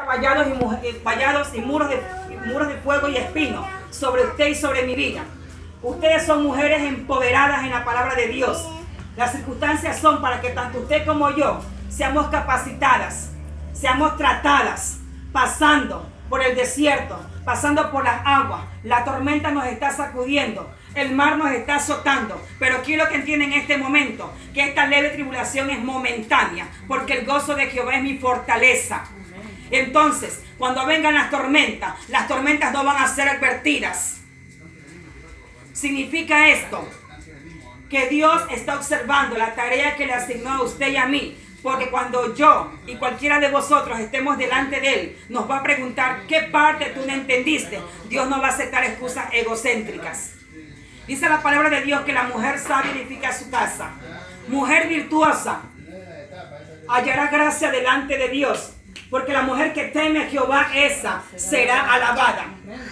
vallados y muros de fuego y espino sobre usted y sobre mi vida. Ustedes son mujeres empoderadas en la palabra de Dios. Las circunstancias son para que tanto usted como yo seamos capacitadas, seamos tratadas, pasando por el desierto, pasando por las aguas. La tormenta nos está sacudiendo, el mar nos está azotando, pero quiero que entiendan en este momento que esta leve tribulación es momentánea, porque el gozo de Jehová es mi fortaleza. Entonces, cuando vengan las tormentas no van a ser advertidas. Significa esto, que Dios está observando la tarea que le asignó a usted y a mí, porque cuando yo y cualquiera de vosotros estemos delante de Él, nos va a preguntar qué parte tú no entendiste. Dios no va a aceptar excusas egocéntricas. Dice la palabra de Dios que la mujer sabia edifica su casa. Mujer virtuosa hallará gracia delante de Dios, porque la mujer que teme a Jehová, esa será alabada.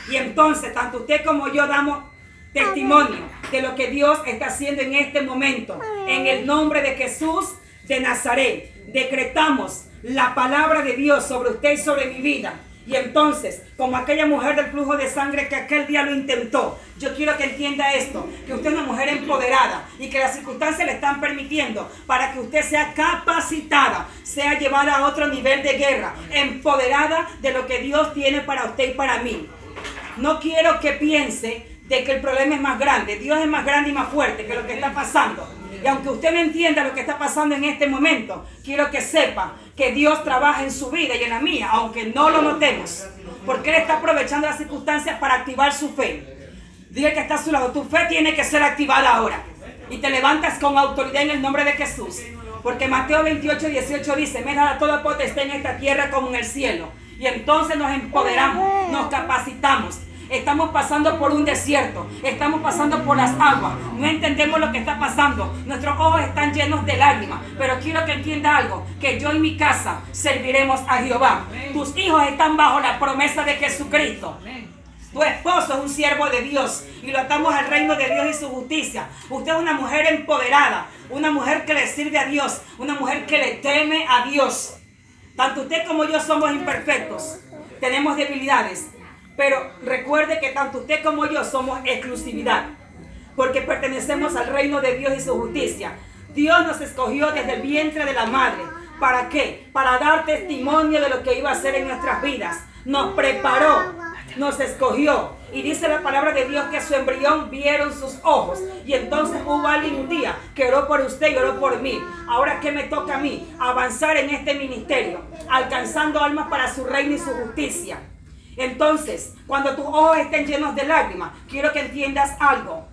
Y entonces, tanto usted como yo damos testimonio de lo que Dios está haciendo en este momento. En el nombre de Jesús de Nazaret, decretamos la palabra de Dios sobre usted y sobre mi vida. Y entonces, como aquella mujer del flujo de sangre que aquel día lo intentó, yo quiero que entienda esto, que usted es una mujer empoderada y que las circunstancias le están permitiendo para que usted sea capacitada, sea llevada a otro nivel de guerra, empoderada de lo que Dios tiene para usted y para mí. No quiero que piense de que el problema es más grande. Dios es más grande y más fuerte que lo que está pasando. Y aunque usted no entienda lo que está pasando en este momento, quiero que sepa que Dios trabaja en su vida y en la mía, aunque no lo notemos. Porque Él está aprovechando las circunstancias para activar su fe. Diga que está a su lado, tu fe tiene que ser activada ahora. Y te levantas con autoridad en el nombre de Jesús. Porque Mateo 28:18 dice, me da toda potestad en esta tierra como en el cielo. Y entonces nos empoderamos, nos capacitamos. Estamos pasando por un desierto, estamos pasando por las aguas, no entendemos lo que está pasando, nuestros ojos están llenos de lágrimas, pero quiero que entienda algo, que yo y mi casa serviremos a Jehová. Tus hijos están bajo la promesa de Jesucristo. Tu esposo es un siervo de Dios y lo atamos al reino de Dios y su justicia. Usted es una mujer empoderada, una mujer que le sirve a Dios, una mujer que le teme a Dios. Tanto usted como yo somos imperfectos, tenemos debilidades. Pero recuerde que tanto usted como yo somos exclusividad, porque pertenecemos al reino de Dios y su justicia. Dios nos escogió desde el vientre de la madre. ¿Para qué? Para dar testimonio de lo que iba a hacer en nuestras vidas. Nos preparó, nos escogió. Y dice la palabra de Dios que su embrión vieron sus ojos. Y entonces hubo alguien un día que oró por usted y oró por mí. Ahora, ¿qué me toca a mí? Avanzar en este ministerio, alcanzando almas para su reino y su justicia. Entonces, cuando tus ojos estén llenos de lágrimas, quiero que entiendas algo.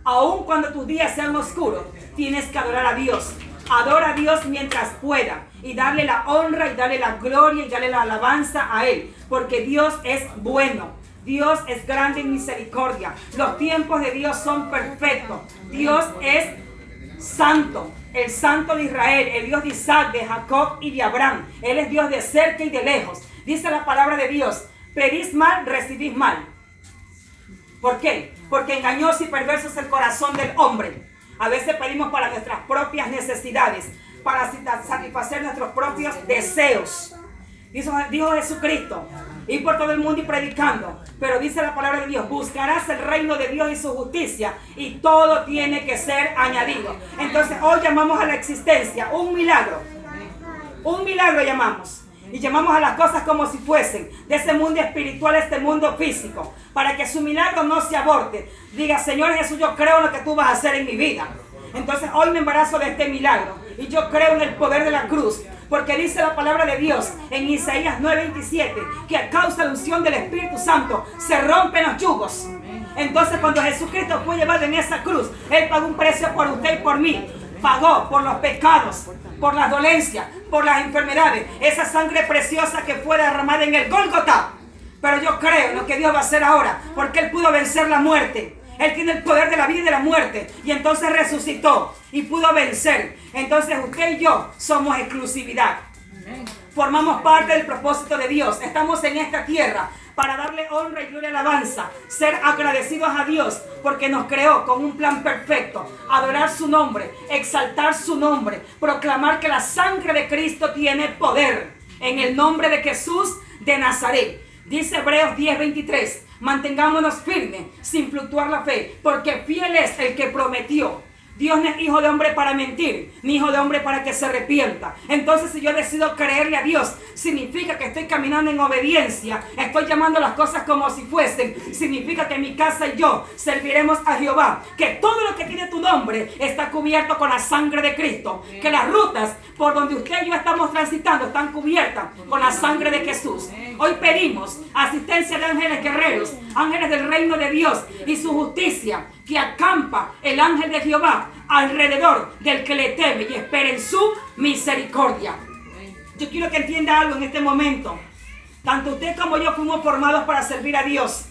Aun cuando tus días sean oscuros, tienes que adorar a Dios. Adora a Dios mientras pueda y darle la honra y darle la gloria y darle la alabanza a Él. Porque Dios es bueno. Dios es grande en misericordia. Los tiempos de Dios son perfectos. Dios es santo. El santo de Israel, el Dios de Isaac, de Jacob y de Abraham. Él es Dios de cerca y de lejos. Dice la palabra de Dios. Pedís mal, recibís mal. ¿Por qué? Porque engañoso y perverso es el corazón del hombre. A veces pedimos para nuestras propias necesidades, para satisfacer nuestros propios deseos. Dijo Jesucristo, ir por todo el mundo y predicando. Pero dice la palabra de Dios, buscarás el reino de Dios y su justicia y todo tiene que ser añadido. Entonces hoy llamamos a la existencia un milagro. Un milagro llamamos. Y llamamos a las cosas como si fuesen de ese mundo espiritual a este mundo físico. Para que su milagro no se aborte. Diga, Señor Jesús, yo creo en lo que tú vas a hacer en mi vida. Entonces hoy me embarazo de este milagro. Y yo creo en el poder de la cruz. Porque dice la palabra de Dios en Isaías 9:27 que a causa de la unción del Espíritu Santo se rompen los yugos. Entonces cuando Jesucristo fue llevado en esa cruz, Él pagó un precio por usted y por mí. Pagó por los pecados, por las dolencias, por las enfermedades. Esa sangre preciosa que fue derramada en el Gólgota. Pero yo creo en lo que Dios va a hacer ahora. Porque Él pudo vencer la muerte. Él tiene el poder de la vida y de la muerte. Y entonces resucitó y pudo vencer. Entonces usted y yo somos exclusividad. Formamos parte del propósito de Dios. Estamos en esta tierra para darle honra y gloria y alabanza, ser agradecidos a Dios porque nos creó con un plan perfecto, adorar su nombre, exaltar su nombre, proclamar que la sangre de Cristo tiene poder. en el nombre de Jesús de Nazaret. Dice Hebreos 10:23, mantengámonos firmes sin fluctuar la fe, porque fiel es el que prometió. Dios no es hijo de hombre para mentir, ni hijo de hombre para que se arrepienta. Entonces, si yo decido creerle a Dios, significa que estoy caminando en obediencia. Estoy llamando las cosas como si fuesen. Significa que mi casa y yo serviremos a Jehová. Que todo lo que tiene tu nombre está cubierto con la sangre de Cristo. Que las rutas por donde usted y yo estamos transitando están cubiertas con la sangre de Jesús. Hoy pedimos asistencia de ángeles guerreros, ángeles del reino de Dios y su justicia, que acampa el ángel de Jehová alrededor del que le teme y espera en su misericordia. Yo quiero que entienda algo en este momento. Tanto usted como yo fuimos formados para servir a Dios.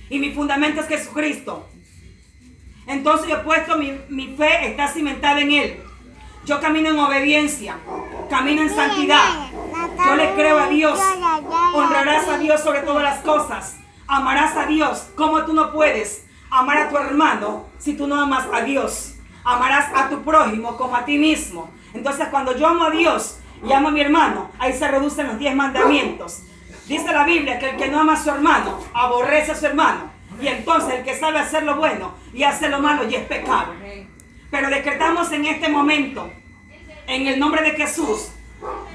Y mi fundamento es Jesucristo. Entonces yo he puesto mi fe, está cimentada en Él. Yo camino en obediencia, camino en santidad. Yo le creo a Dios. Honrarás a Dios sobre todas las cosas. Amarás a Dios. ¿Cómo tú no puedes amar a tu hermano si tú no amas a Dios? Amarás a tu prójimo como a ti mismo. Entonces, cuando yo amo a Dios y amo a mi hermano, ahí se reducen los 10 mandamientos. Dice la Biblia que el que no ama a su hermano aborrece a su hermano. Y entonces el que sabe hacer lo bueno y hace lo malo ya es pecado. Pero decretamos en este momento, en el nombre de Jesús,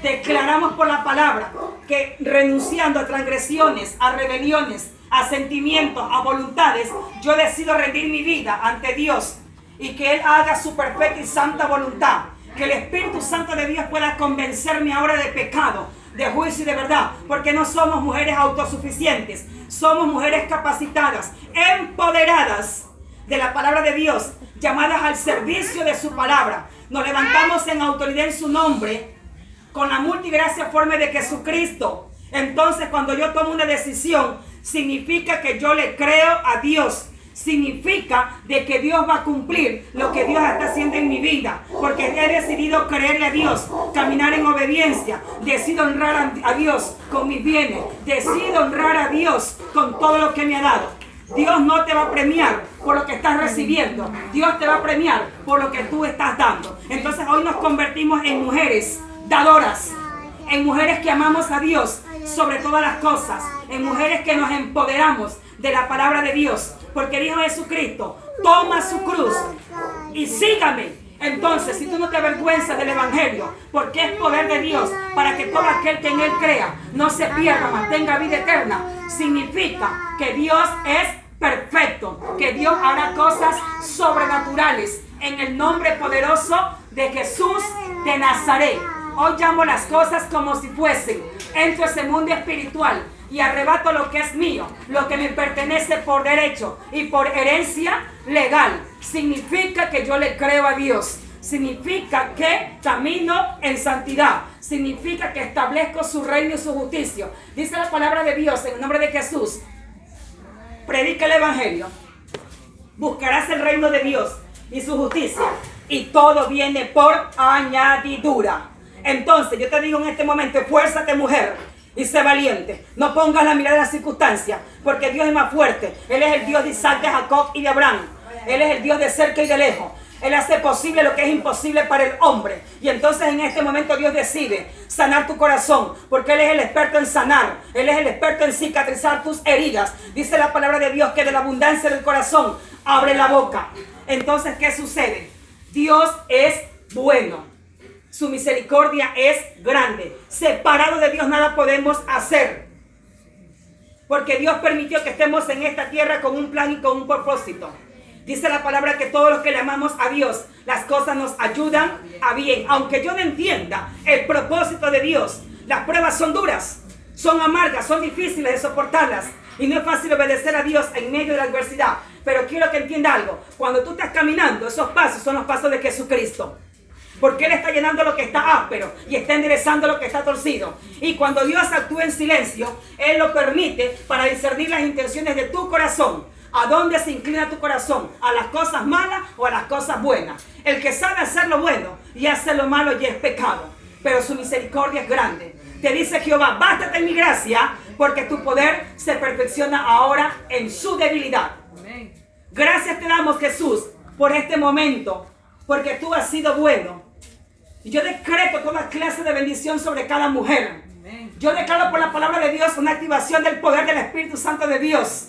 declaramos por la palabra que renunciando a transgresiones, a rebeliones, a sentimientos, a voluntades, yo decido rendir mi vida ante Dios y que Él haga su perfecta y santa voluntad. Que el Espíritu Santo de Dios pueda convencerme ahora de pecado, de juicio y de verdad, porque no somos mujeres autosuficientes, somos mujeres capacitadas, empoderadas de la palabra de Dios, llamadas al servicio de su palabra. Nos levantamos en autoridad en su nombre, con la multigracia forma de Jesucristo. Entonces, cuando yo tomo una decisión, significa que yo le creo a Dios. Significa de que Dios va a cumplir lo que Dios está haciendo en mi vida, porque he decidido creerle a Dios, caminar en obediencia. Decido honrar a Dios con mis bienes, decido honrar a Dios con todo lo que me ha dado. Dios no te va a premiar por lo que estás recibiendo, Dios te va a premiar por lo que tú estás dando. Entonces hoy nos convertimos en mujeres dadoras, en mujeres que amamos a Dios sobre todas las cosas, en mujeres que nos empoderamos de la palabra de Dios, porque dijo Jesucristo, toma su cruz y sígame. Entonces, si tú no te avergüenzas del evangelio, porque es poder de Dios para que todo aquel que en él crea no se pierda, mas tenga vida eterna, significa que Dios es perfecto, que Dios hará cosas sobrenaturales en el nombre poderoso de Jesús de Nazaret. Hoy llamo las cosas como si fuesen. Entro a ese mundo espiritual y arrebato lo que es mío, lo que me pertenece por derecho y por herencia legal. Significa que yo le creo a Dios. Significa que camino en santidad. Significa que establezco su reino y su justicia. Dice la palabra de Dios en el nombre de Jesús. Predica el evangelio. Buscarás el reino de Dios y su justicia. Y todo viene por añadidura. Entonces yo te digo en este momento, esfuérzate mujer y sé valiente. No pongas la mirada en las circunstancias, porque Dios es más fuerte. Él es el Dios de Isaac, de Jacob y de Abraham. Él es el Dios de cerca y de lejos. Él hace posible lo que es imposible para el hombre. Y entonces en este momento Dios decide sanar tu corazón, porque Él es el experto en sanar. Él es el experto en cicatrizar tus heridas. Dice la palabra de Dios que de la abundancia del corazón abre la boca. Entonces, ¿qué sucede? Dios es bueno. Su misericordia es grande. Separado de Dios nada podemos hacer. Porque Dios permitió que estemos en esta tierra con un plan y con un propósito. Dice la palabra que todos los que le amamos a Dios, las cosas nos ayudan a bien. Aunque yo no entienda el propósito de Dios, las pruebas son duras, son amargas, son difíciles de soportarlas. Y no es fácil obedecer a Dios en medio de la adversidad. Pero quiero que entienda algo. Cuando tú estás caminando, esos pasos son los pasos de Jesucristo. Porque Él está llenando lo que está áspero y está enderezando lo que está torcido. Y cuando Dios actúa en silencio, Él lo permite para discernir las intenciones de tu corazón. ¿A dónde se inclina tu corazón? ¿A las cosas malas o a las cosas buenas? El que sabe hacer lo bueno y hace lo malo ya es pecado. Pero su misericordia es grande. Te dice Jehová, bástate en mi gracia, porque tu poder se perfecciona ahora en su debilidad. Gracias te damos, Jesús, por este momento, porque tú has sido bueno. Y yo decreto toda clase de bendición sobre cada mujer. Yo declaro por la palabra de Dios una activación del poder del Espíritu Santo de Dios.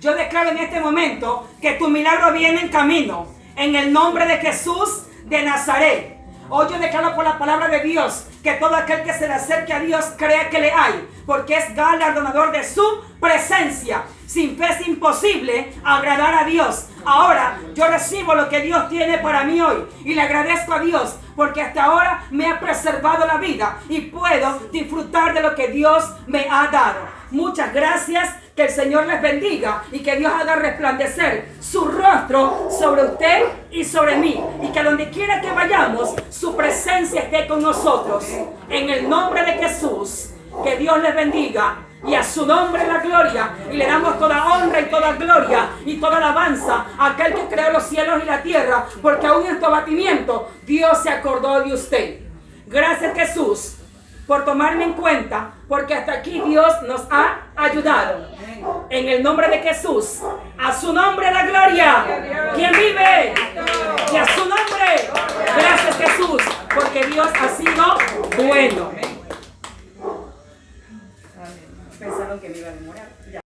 Yo declaro en este momento que tu milagro viene en camino. En el nombre de Jesús de Nazaret. Hoy yo declaro por la palabra de Dios que todo aquel que se le acerque a Dios crea que le hay, porque es galardonador de su presencia. Sin fe es imposible agradar a Dios. Ahora yo recibo lo que Dios tiene para mí hoy y le agradezco a Dios porque hasta ahora me ha preservado la vida y puedo disfrutar de lo que Dios me ha dado. Muchas gracias. Que el Señor les bendiga y que Dios haga resplandecer su rostro sobre usted y sobre mí. Y que donde quiera que vayamos, su presencia esté con nosotros. En el nombre de Jesús, que Dios les bendiga. Y a su nombre la gloria. Y le damos toda honra y toda gloria y toda alabanza a aquel que creó los cielos y la tierra. Porque aún en tu abatimiento, Dios se acordó de usted. Gracias, Jesús, por tomarme en cuenta, porque hasta aquí Dios nos ha ayudado. En el nombre de Jesús, a su nombre la gloria. ¿Quién vive? Y a su nombre, gracias Jesús, porque Dios ha sido bueno. Pensaron que me iba a demorar.